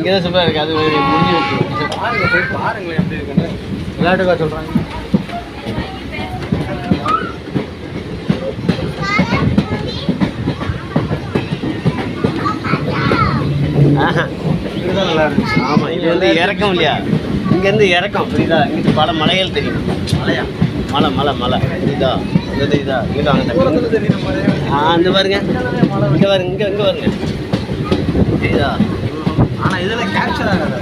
இங்கே தான் சூப்பராக இருக்குது. அது முடிஞ்சு வச்சு பாருங்க, போய் பாருங்களேன் எப்படி இருக்குன்னு. விளையாட்டுக்கா சொல்கிறாங்க. இதுதான் நல்லா இருந்துச்சு. ஆமாம், இது வந்து இறக்கம் இல்லையா, இங்கேருந்து இறக்கம் புரியுதா? இங்கிட்டு பல மலைகள் தெரியும். மலையா மலை மலை மலை இதா இது இதா இங்கே வாங்க தெரியுற மாதிரியே. அந்த பாருங்க, இங்கே பாருங்க, இங்கே பாருங்க இதா. ஆனால் இதில் கேப்சர் ஆகாது.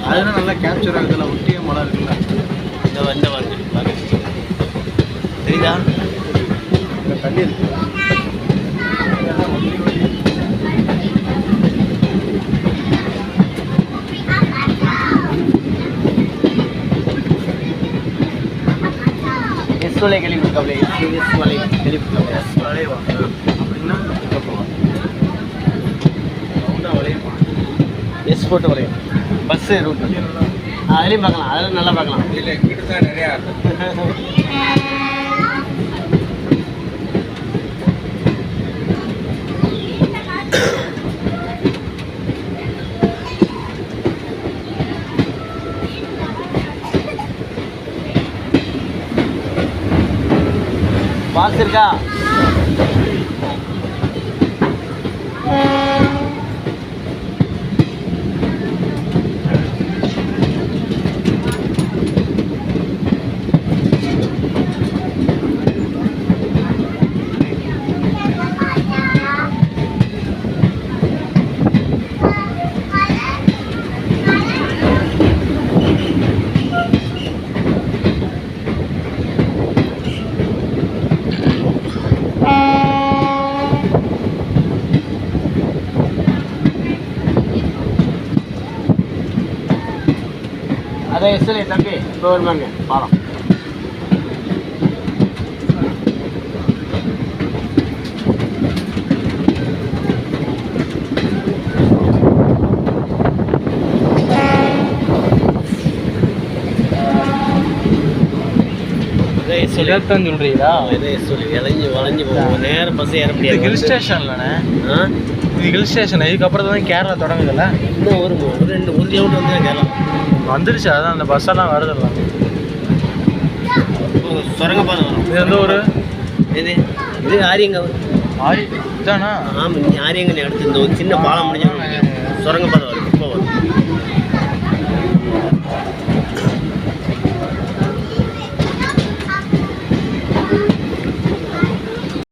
அதெல்லாம் நல்லா கேப்சர் ஆகுதுல. ஒட்டிய மலை இருக்குல்ல, இந்த பாருங்க பாருங்க தெரியுதா? இந்த தண்ணி இருக்கு. எஸ்வலை கேள்விப்பட்டிருக்காப்ல. எஸ்வலை கேள்விப்பட்டிருக்காப்ல. வளைய வாங்க அப்படின்னா ரவுண்டாக வளையமா. எஸ் போட்டு வரையும் பஸ்ஸு ரூட் அதுலேயும் பார்க்கலாம். அதெல்லாம் நல்லா பார்க்கலாம். இல்லை, இங்கிட்டு தான் நிறையா பாஸ் இருக்கா? அதான் எஸ்எல்ஏ தம்பி இப்போ வருமாங்க பாலம். இதான் சொல்கிறீங்களா? இதே சொல்லி இளைஞ்சி வளைஞ்சி போவோம். நேரம் பஸ் ஏற முடியாது. ஹில் ஸ்டேஷன்லண்ணே. இது ஹில் ஸ்டேஷன். இதுக்கப்புறம் தான் கேரளா தொடங்குதுல்ல. இன்னும் ஒரு 1 கிலோமீட்டர் வந்து கேரளா வந்துருச்சு. அதான் அந்த பஸ்ஸெல்லாம் வருதுல்ல. சுரங்கப்பாதை வரும். இது வந்து ஒரு இது ஆரியங்க ஆரி இதானா? ஆமாம், ஆரியங்கன்னு அடுத்து இந்த ஒரு சின்ன பாலம் முடிஞ்சு சுரங்கப்பாதை வரும்.